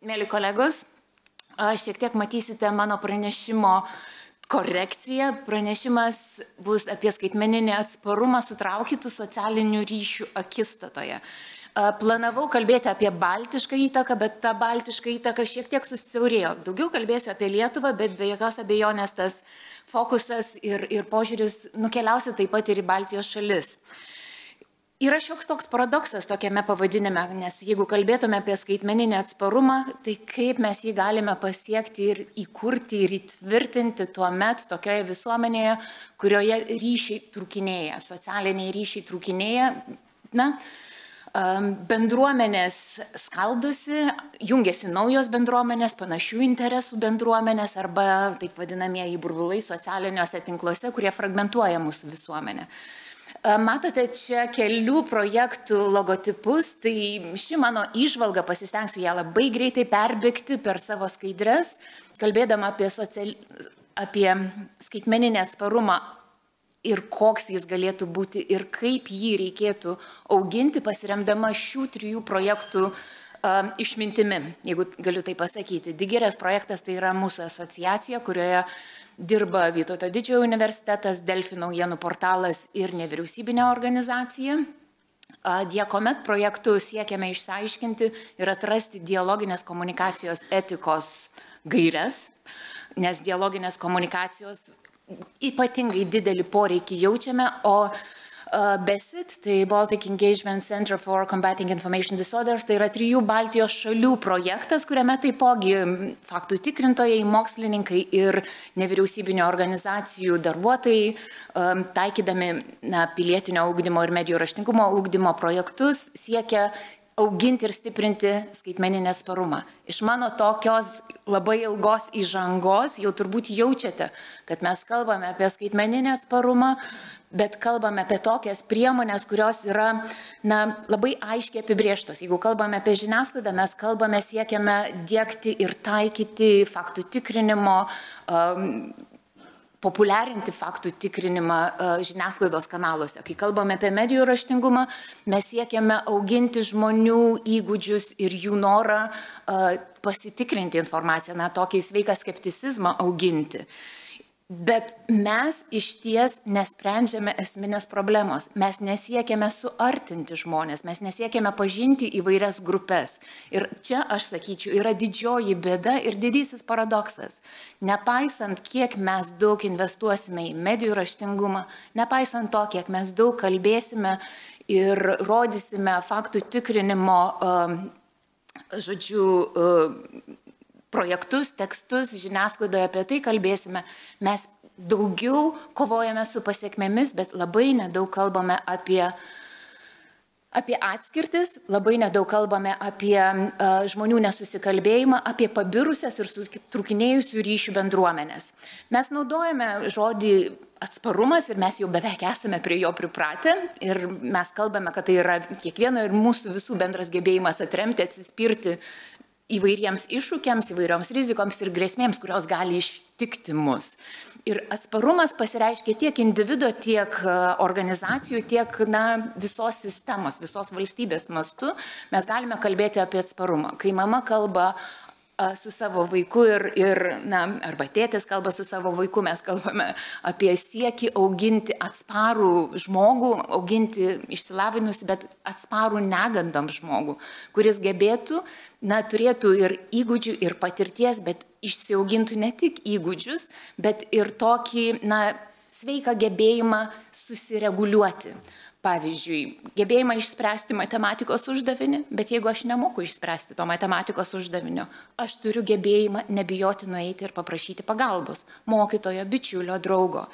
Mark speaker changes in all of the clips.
Speaker 1: Mėly kolegos, šiek tiek matysite mano pranešimo korekciją. Pranešimas bus apie skaitmeninį atsparumą sutraukytų socialinių ryšių akistatoje. Planavau kalbėti apie baltišką įtaką, bet ta baltiška įtaka šiek tiek susiaurėjo. Daugiau kalbėsiu apie Lietuvą, bet be jokios abejonės tas fokusas ir požiūris nukeliausi taip pat ir į Baltijos šalis. Yra šioks toks paradoksas tokiame pavadinime, nes jeigu kalbėtume apie skaitmeninį atsparumą, tai kaip mes jį galime pasiekti ir įkurti ir įtvirtinti tuo met tokioje visuomenėje, kurioje ryšiai trūkinėja, socialiniai ryšiai trūkinėja, bendruomenės skaldosi, jungiasi naujos bendruomenės, panašių interesų bendruomenės arba taip vadinamieji burbulai socialiniuose tinkluose, kurie fragmentuoja mūsų visuomenę. Matote čia kelių projektų logotipus, tai ši mano įžvalga, pasistengsiu ją labai greitai perbėgti per savo skaidres, kalbėdama apie skaitmeninį atsparumą ir koks jis galėtų būti ir kaip jį reikėtų auginti, pasiremdama šių trijų projektų išmintimi, jeigu galiu tai pasakyti. Digerės projektas tai yra mūsų asociacija, kurioje dirba Vytauto Didžiojo universitetas, Delfi naujienų portalas ir nevyriausybinė organizacija. Diakomet projektu siekiame išsiaiškinti ir atrasti dialoginės komunikacijos etikos gaires, nes dialoginės komunikacijos ypatingai didelį poreikį jaučiame, o BESIT, tai Baltic Engagement Center for Combating Information Disorders, tai yra 3 Baltijos šalių projektas, kuriame taipogi faktų tikrintojai, mokslininkai ir nevyriausybinio organizacijų darbuotojai, taikydami pilietinio ugdymo ir medijų raštingumo ugdymo projektus, siekia auginti ir stiprinti skaitmeninį atsparumą. Iš mano tokios labai ilgos įžangos jau turbūt jaučiate, kad mes kalbame apie skaitmeninį atsparumą, bet kalbame apie tokias priemonės, kurios yra labai aiškiai apibrėžtos. Jeigu kalbame apie žiniasklaidą, mes kalbame, siekiame diegti ir taikyti faktų tikrinimo, populiarinti faktų tikrinimą žiniasklaidos kanaluose. Kai kalbame apie medijų raštingumą, mes siekiame auginti žmonių įgūdžius ir jų norą pasitikrinti informaciją, tokį sveiką skepticizmą auginti. Bet mes iš ties nesprendžiame esminės problemos. Mes nesiekiame suartinti žmonės, mes nesiekiame pažinti įvairias grupės. Ir čia, aš sakyčiau, yra didžioji bėda ir didysis paradoksas. Nepaisant, kiek mes daug investuosime į medijų raštingumą, nepaisant to, kiek mes daug kalbėsime ir rodysime faktų tikrinimo, projektus, tekstus, žiniasklaidoje apie tai kalbėsime, mes daugiau kovojame su pasiekmėmis, bet labai nedaug kalbame apie atskirtis, labai nedaug kalbame apie žmonių nesusikalbėjimą, apie pabirusias ir trūkinėjusių ryšių bendruomenės. Mes naudojame žodį atsparumas ir mes jau beveik esame prie jo pripratę ir mes kalbame, kad tai yra kiekvieno ir mūsų visų bendras gebėjimas atremti, atsispirti įvairiems iššūkiams, įvairioms rizikoms ir grėsmėms, kurios gali ištikti mus. Ir atsparumas pasireiškia tiek individo, tiek organizacijų, tiek visos sistemos, visos valstybės mastu. Mes galime kalbėti apie atsparumą. Kai mama kalba su savo vaiku arba tėtis kalba su savo vaiku, mes kalbame apie siekį auginti atsparų žmogų, auginti išsilavinusi, bet atsparų negandom žmogų, kuris gebėtų, turėtų ir įgūdžių, ir patirties, bet išsiaugintų ne tik įgūdžius, bet ir tokį, sveiką gebėjimą susireguliuoti. Pavyzdžiui, gebėjimą išspręsti matematikos uždavinį, bet jeigu aš nemoku išspręsti to matematikos uždavinio, aš turiu gebėjimą nebijoti nueiti ir paprašyti pagalbos mokytojo, bičiulio, draugo.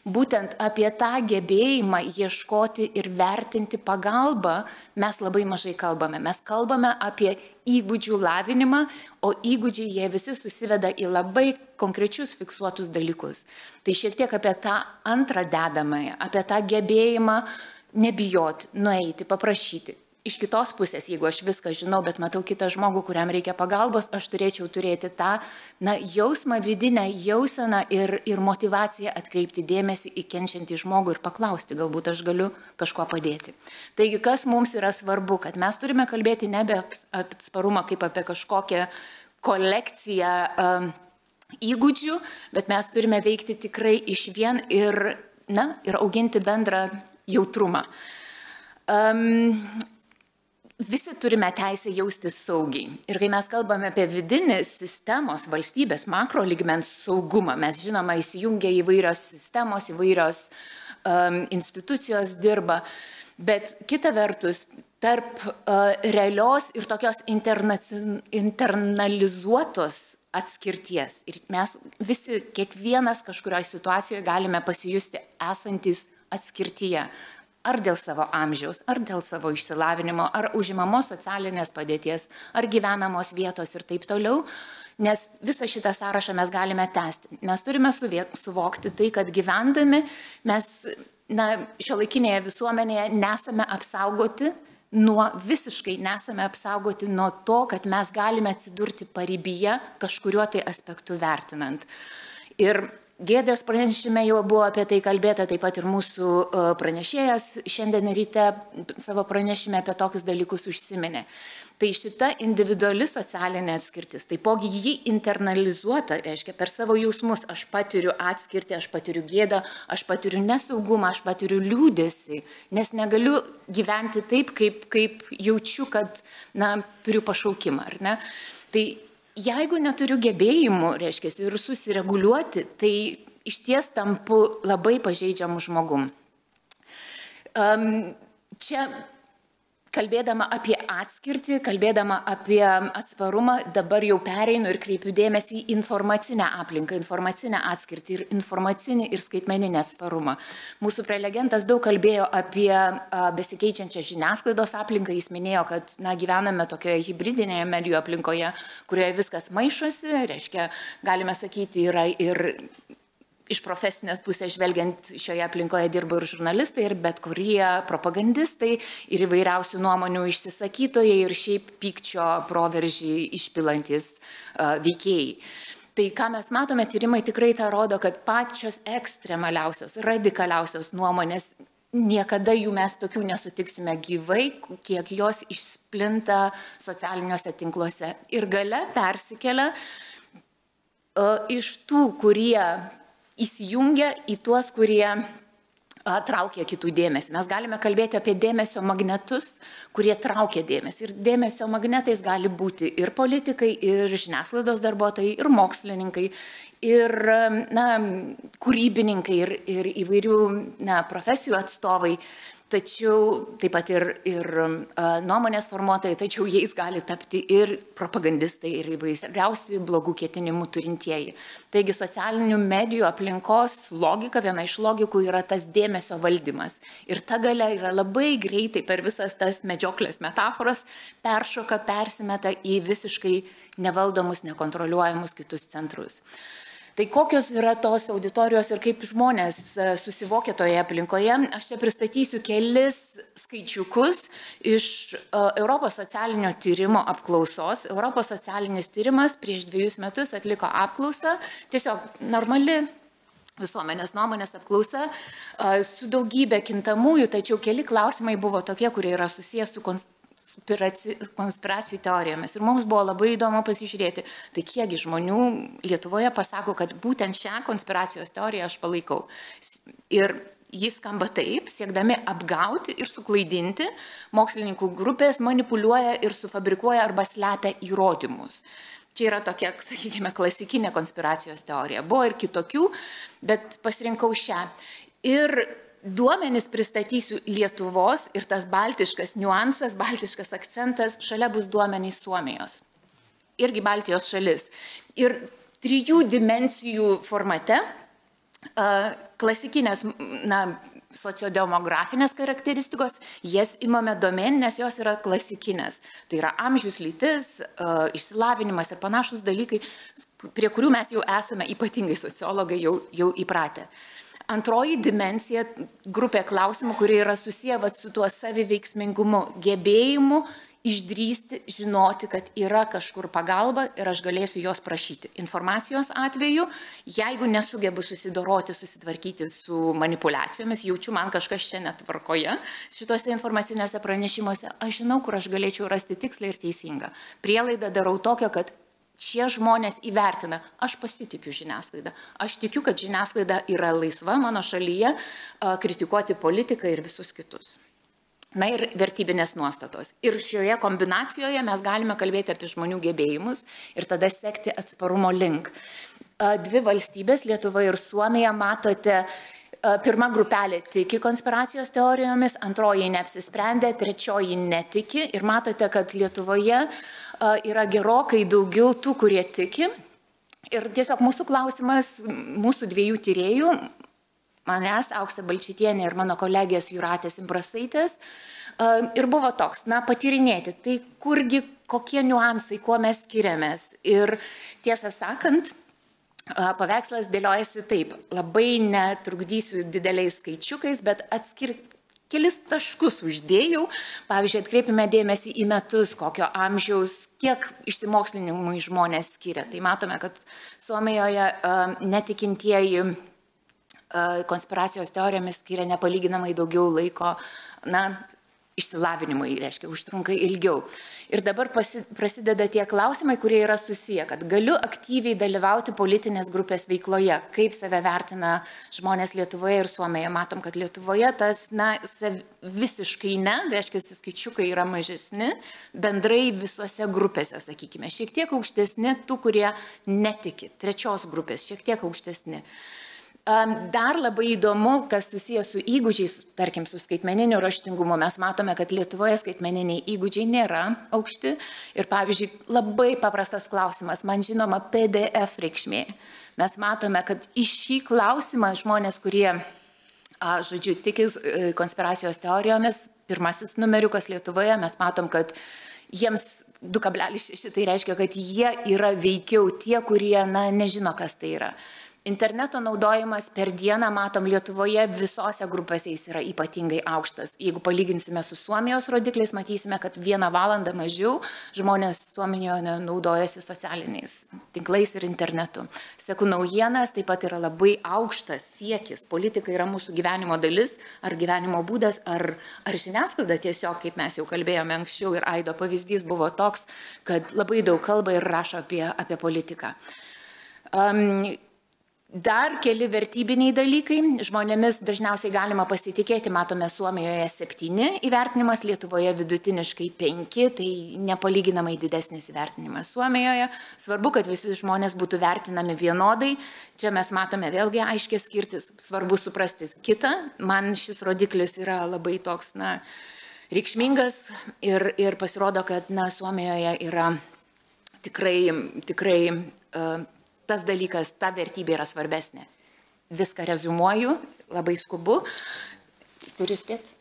Speaker 1: Būtent apie tą gebėjimą ieškoti ir vertinti pagalbą mes labai mažai kalbame. Mes kalbame apie įgūdžių lavinimą, o įgūdžiai jie visi susiveda į labai konkrečius fiksuotus dalykus. Tai šiek tiek apie tą antrą dedamąją, apie tą gebėjimą nebijoti, nueiti, paprašyti. Iš kitos pusės, jeigu aš viską žinau, bet matau kitą žmogų, kuriam reikia pagalbos, aš turėčiau turėti tą jausmą, vidinę jauseną ir motivaciją atkreipti dėmesį į kenčiantį žmogų ir paklausti, galbūt aš galiu kažko padėti. Taigi, kas mums yra svarbu, kad mes turime kalbėti nebe apie atsparumą kaip apie kažkokią kolekciją įgūdžių, bet mes turime veikti tikrai išvien ir auginti bendrą jautrumą. Visi turime teisę jaustis saugiai. Ir kai mes kalbame apie vidinį sistemos, valstybės, makro lygmens saugumą, mes žinoma įsijungia įvairios sistemos, įvairios institucijos dirba, bet kita vertus, tarp realios ir tokios internalizuotos atskirties. Ir mes visi, kiekvienas kažkurioje situacijoje galime pasijusti esantis atskirtyje. Ar dėl savo amžiaus, ar dėl savo išsilavinimo, ar užimamos socialinės padėties, ar gyvenamos vietos ir taip toliau. Nes visą šitą sąrašą mes galime tęsti. Mes turime suvokti tai, kad gyvendami mes šiuolaikinėje visuomenėje nesame apsaugoti visiškai nesame apsaugoti nuo to, kad mes galime atsidurti paribyje kažkuriuo tai aspektu vertinant. Ir Giedrės pranešime jau buvo apie tai kalbėta, taip pat ir mūsų pranešėjas šiandien ryte savo pranešime apie tokius dalykus užsiminė. Tai šita individuali socialinė atskirtis, taipogi jį internalizuota, reiškia per savo jausmus, aš patiriu atskirtį, aš patiriu gėdą, aš patiriu nesaugumą, aš patiriu liūdesį, nes negaliu gyventi taip, kaip jaučiu, kad turiu pašaukimą, ar ne? Tai jeigu neturiu gebėjimų, reiškia, ir susireguliuoti, tai išties tampu labai pažeidžiamų žmogum. Čia kalbėdama apie atskirtį, kalbėdama apie atsparumą, dabar jau pereinu ir kreipiu dėmesį į informacinę aplinką, informacinę atskirtį ir informacinį ir skaitmeninį atsparumą. Mūsų prelegentas daug kalbėjo apie besikeičiančią žiniasklaidos aplinką, jis minėjo, kad gyvename tokioje hibridinėje medijų aplinkoje, kurioje viskas maišosi, reiškia, galime sakyti, yra ir iš profesinės pusės žvelgiant šioje aplinkoje dirba ir žurnalistai, ir bet kurie propagandistai, ir įvairiausių nuomonių išsisakytojai, ir šiaip pykčio proveržį išpilantis veikėjai. Tai ką mes matome, tyrimai tikrai tą rodo, kad pačios ekstremaliausios, radikaliausios nuomonės, niekada jų mes tokių nesutiksime gyvai, kiek jos išsplinta socialiniuose tinkluose. Ir gale persikelia iš tų, kurie įsijungia į tuos, kurie traukia kitų dėmesį. Mes galime kalbėti apie dėmesio magnetus, kurie traukia dėmesį. Ir dėmesio magnetais gali būti ir politikai, ir žiniasklaidos darbuotojai, ir mokslininkai, ir kūrybininkai, ir įvairių profesijų atstovai. Tačiau taip pat ir nuomonės formuotojai, tačiau jais gali tapti ir propagandistai, ir įvairiausių blogų ketinimų turintieji. Taigi socialinių medijų aplinkos logika, viena iš logikų yra tas dėmesio valdymas. Ir ta galia yra labai greitai per visas tas medžioklės metaforas peršoka, persimeta į visiškai nevaldomus, nekontroliuojamus kitus centrus. Tai kokios yra tos auditorijos ir kaip žmonės susivokia toje aplinkoje? Aš čia pristatysiu kelis skaičiukus iš Europos socialinio tyrimo apklausos. Europos socialinis tyrimas prieš 2 metus atliko apklausą, tiesiog normali visuomenės nuomonės apklausa su daugybė kintamųjų, tačiau keli klausimai buvo tokie, kurie yra susijęs su konspiracijų teorijomis. Ir mums buvo labai įdomu pasižiūrėti, tai kiekgi žmonių Lietuvoje pasako, kad būtent šią konspiracijos teoriją aš palaikau. Ir jis skamba taip, siekdami apgauti ir suklaidinti, mokslininkų grupės manipuliuoja ir sufabrikuoja arba slepia įrodymus. Čia yra tokia, sakykime, klasikinė konspiracijos teorija. Buvo ir kitokių, bet pasirinkau šią. Ir duomenis pristatysiu Lietuvos ir tas baltiškas niuansas, baltiškas akcentas, šalia bus duomenys Suomijos. Irgi Baltijos šalis. Ir 3 dimensijų formate, klasikinės sociodemografinės charakteristikos, jas imame domėn, nes jos yra klasikinės. Tai yra amžius, lytis, išsilavinimas ir panašus dalykai, prie kurių mes jau esame ypatingai sociologai jau įpratę. Antroji dimensija, grupė klausimų, kurie yra susiję su tuo saviveiksmingumu, gebėjimu išdrįsti, žinoti, kad yra kažkur pagalba ir aš galėsiu jos prašyti. Informacijos atveju, jeigu nesugebu susidoroti, susitvarkyti su manipulacijomis, jaučiu, man kažkas čia netvarkoje, šituose informacinėse pranešimuose, aš žinau, kur aš galėčiau rasti tikslą ir teisingą. Prielaidą darau tokią, kad šie žmonės įvertina, aš pasitikiu žiniasklaidą, aš tikiu, kad žiniasklaida yra laisva mano šalyje kritikuoti politiką ir visus kitus. Na ir vertybinės nuostatos. Ir šioje kombinacijoje mes galime kalbėti apie žmonių gebėjimus ir tada sekti atsparumo link. Dvi valstybės, Lietuva ir Suomija, matote, pirma grupelė tiki konspiracijos teorijomis, antroji neapsisprendė, trečioji netiki. Ir matote, kad Lietuvoje yra gerokai daugiau tų, kurie tiki. Ir tiesiog mūsų klausimas, mūsų dviejų tyrėjų, manęs, Auksė Balčytienė ir mano kolegės Jūratės Imbrasaitės, ir buvo toks, patyrinėti, tai kurgi, kokie niuansai, kuo mes skiriamės. Ir tiesą sakant, paveikslas dėliojasi taip, labai netrukdysiu dideliais skaičiukais, bet kelis taškus uždėjau. Pavyzdžiui, atkreipime dėmesį į metus, kokio amžiaus, kiek išsimokslinimui žmonės skiria. Tai matome, kad Suomijoje netikintieji konspiracijos teorijomis skiria nepalyginamai daugiau laiko, išsilavinimui, reiškia, užtrunka ilgiau. Ir dabar prasideda tie klausimai, kurie yra susiję, kad galiu aktyviai dalyvauti politinės grupės veikloje, kaip save vertina žmonės Lietuvoje ir Suomijoje. Matom, kad Lietuvoje tas, visiškai ne, reiškia, skaičiukai yra mažesni, bendrai visose grupėse, sakykime, šiek tiek aukštesni tų, kurie netiki, trečios grupės, šiek tiek aukštesni. Dar labai įdomu, kas susijęs su įgūdžiais, tarkim, su skaitmeniniu raštingumu. Mes matome, kad Lietuvoje skaitmeniniai įgūdžiai nėra aukšti. Ir pavyzdžiui, labai paprastas klausimas, man žinoma PDF reikšmė. Mes matome, kad į šį klausimą žmonės, kurie, tiki konspiracijos teorijomis, pirmasis numeriukas Lietuvoje, mes matom, kad jiems 2,6, tai reiškia, kad jie yra veikiau tie, kurie, nežino, kas tai yra. Interneto naudojimas per dieną, matom, Lietuvoje visose grupėse jis yra ypatingai aukštas. Jeigu palyginsime su Suomijos rodikliais, matysime, kad 1 valandą mažiau žmonės Suomijoje naudojasi socialiniais tinklais ir internetu. Seku naujienas, taip pat yra labai aukštas siekis. Politika yra mūsų gyvenimo dalis, ar gyvenimo būdas, ar žiniasklaida tiesiog, kaip mes jau kalbėjome anksčiau, ir Aido pavyzdys buvo toks, kad labai daug kalba ir rašo apie politiką. Dar keli vertybiniai dalykai. Žmonėmis dažniausiai galima pasitikėti, matome Suomijoje 7 įvertinimas, Lietuvoje vidutiniškai 5, tai nepalyginamai didesnis įvertinimas Suomijoje. Svarbu, kad visi žmonės būtų vertinami vienodai. Čia mes matome vėlgi aiškiai skirtis, svarbu suprasti kitą. Man šis rodiklis yra labai toks, reikšmingas ir pasirodo, kad Suomijoje yra tikrai tas dalykas, ta vertybė yra svarbesnė. Viską reziumuoju, labai skubu. Turiu spėti?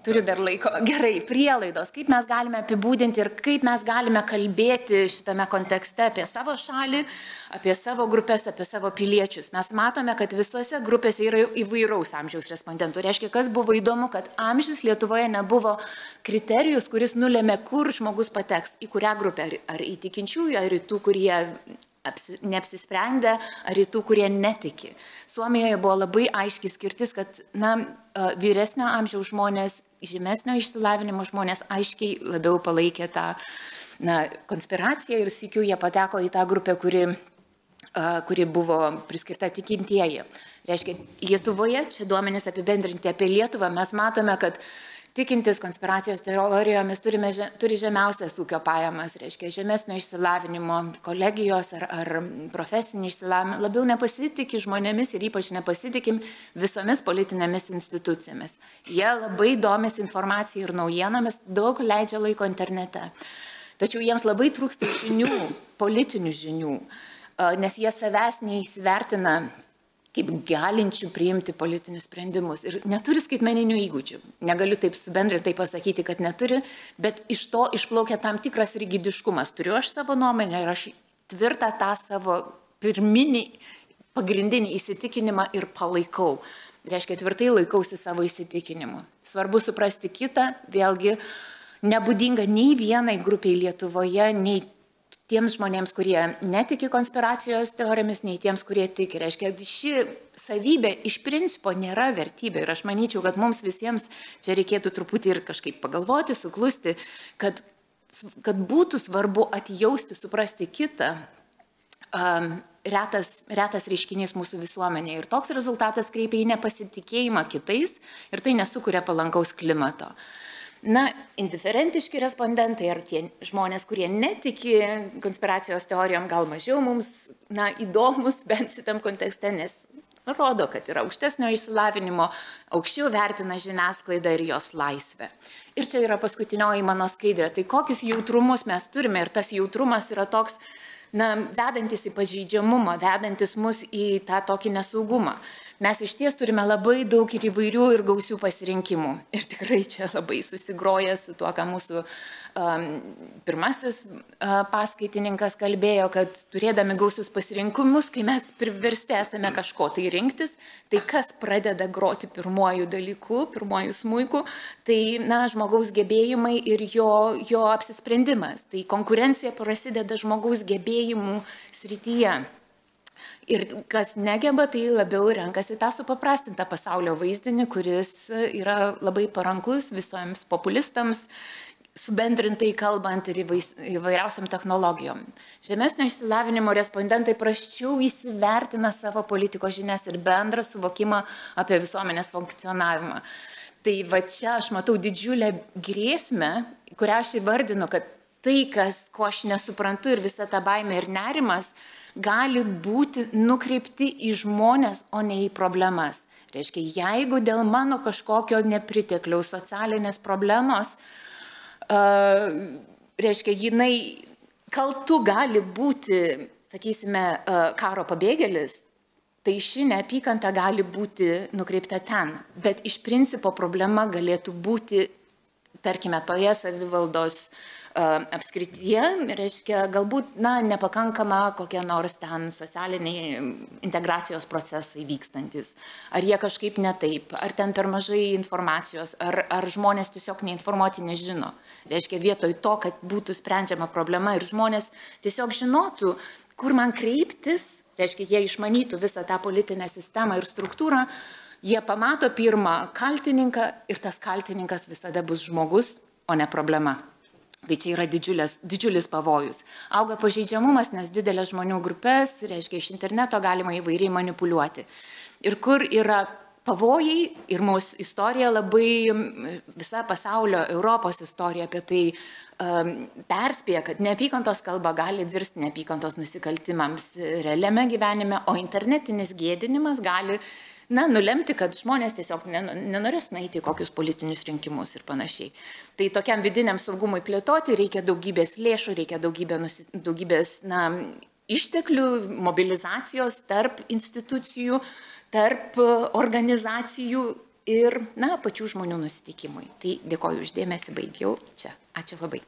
Speaker 1: Turiu dar laiko. Gerai, prielaidos. Kaip mes galime apibūdinti ir kaip mes galime kalbėti šitame kontekste apie savo šalį, apie savo grupės, apie savo piliečius. Mes matome, kad visose grupėse yra įvairaus amžiaus respondentų. Reiškia, kas buvo įdomu, kad amžius Lietuvoje nebuvo kriterijus, kuris nulėmė, kur žmogus pateks, į kurią grupę, ar į tikinčiųjų, ar į tų, kurie neapsisprendę, ar į tų, kurie netiki. Suomijoje buvo labai aiškiai skirtis, kad vyresnio amžiaus žmonės, žemesnio išsilavinimo žmonės aiškiai labiau palaikė tą konspiraciją ir sykiu jie pateko į tą grupę, kuri buvo priskirta tikintieji. Reiškia, Lietuvoje, čia duomenys apibendrinti apie Lietuvą, mes matome, kad tikintis konspiracijos teorijomis turi žemiausias ūkio pajamas, reiškia žemesnio išsilavinimo, kolegijos ar profesinį išsilavinimą, labiau nepasitikė žmonėmis ir ypač nepasitikim visomis politinėmis institucijomis. Jie labai domisi informacija ir naujienomis, daug leidžia laiko internete. Tačiau jiems labai trūksta žinių, politinių žinių, nes jie savęs neįsivertina kaip galinčių priimti politinius sprendimus ir neturi skaitmeninių įgūdžių. Negaliu taip subendrintai pasakyti, kad neturi, bet iš to išplaukia tam tikras rigidiškumas. Turiu aš savo nuomonę ir aš tvirtą tą savo pirminį, pagrindinį įsitikinimą ir palaikau. Reiškia, tvirtai laikausi savo įsitikinimu. Svarbu suprasti kitą, vėlgi nebūdinga nei vienai grupiai Lietuvoje, nei tiems žmonėms, kurie netiki konspiracijos teorijomis, nei tiems, kurie tiki. Reiškia, ši savybė iš principo nėra vertybė. Ir aš manyčiau, kad mums visiems čia reikėtų truputį ir kažkaip pagalvoti, suklusti, kad būtų svarbu atjausti, suprasti kitą, retas reiškinys mūsų visuomenėje. Ir toks rezultatas kreipia į nepasitikėjimą kitais ir tai nesukuria palankaus klimato. Na, indiferentiški respondentai ar tie žmonės, kurie netiki konspiracijos teorijom, gal mažiau mums įdomus bent šitam kontekste, nes rodo, kad yra aukštesnio išsilavinimo, aukščiau vertina žiniasklaidą ir jos laisvę. Ir čia yra paskutinioji mano skaidrė. Tai kokius jautrumus mes turime ir tas jautrumas yra toks, vedantis į pažeidžiamumą, vedantis mus į tą tokį nesaugumą. Mes iš ties turime labai daug ir įvairių ir gausių pasirinkimų. Ir tikrai čia labai susigroja su tuo, ką mūsų pirmasis paskaitininkas kalbėjo, kad turėdami gausius pasirinkimus, kai mes priversti esame kažko tai rinktis, tai kas pradeda groti pirmuoju dalyku, pirmuoju smuiku, tai žmogaus gebėjimai ir jo apsisprendimas. Tai konkurencija prasideda žmogaus gebėjimų srityje. Ir kas negeba, tai labiau renkasi tą supaprastintą pasaulio vaizdinį, kuris yra labai parankus visiems populistams, subendrintai kalbant ir įvairiausiam technologijom. Žemesnio išsilavinimo respondentai prasčiau įsivertina savo politikos žinias ir bendrą suvokimą apie visuomenės funkcionavimą. Tai va čia aš matau didžiulę grėsmę, kurią aš įvardinu, kad tai, ko aš nesuprantu ir visa ta baimė ir nerimas, gali būti nukreipti į žmonės, o ne į problemas. Reiškia, jeigu dėl mano kažkokio nepritekliaus socialinės problemos, reiškia, jinai kaltu gali būti, sakysime, karo pabėgėlis, tai ši neapykanta gali būti nukreipta ten. Bet iš principo problema galėtų būti, tarkime, toje savivaldos apskrityje, reiškia, galbūt nepakankama kokie nors ten socialiniai integracijos procesai vykstantis. Ar jie kažkaip ne taip, ar ten per mažai informacijos, ar žmonės tiesiog neinformuoti nežino. Reiškia, vietoj to, kad būtų sprendžiama problema ir žmonės tiesiog žinotų, kur man kreiptis, reiškia, jie išmanytų visą tą politinę sistemą ir struktūrą, jie pamato pirmą kaltininką ir tas kaltininkas visada bus žmogus, o ne problema. Tai čia yra didžiulis pavojus. Auga pažeidžiamumas, nes didelės žmonių grupės, reiškia, iš interneto galima įvairiai manipuliuoti. Ir kur yra pavojai, ir mūsų istorija labai, visa pasaulio, Europos istorija apie tai perspėja, kad neapykantos kalba gali virsti neapykantos nusikaltimams realiame gyvenime, o internetinis gėdinimas gali nulemti, kad žmonės tiesiog nenorės nueiti į kokius politinius rinkimus ir panašiai. Tai tokiam vidiniam saugumui plėtoti reikia daugybės lėšų, reikia daugybės išteklių, mobilizacijos tarp institucijų, tarp organizacijų ir pačių žmonių nusiteikimui. Tai dėkoju uždėmesi, baigiau čia. Ačiū labai.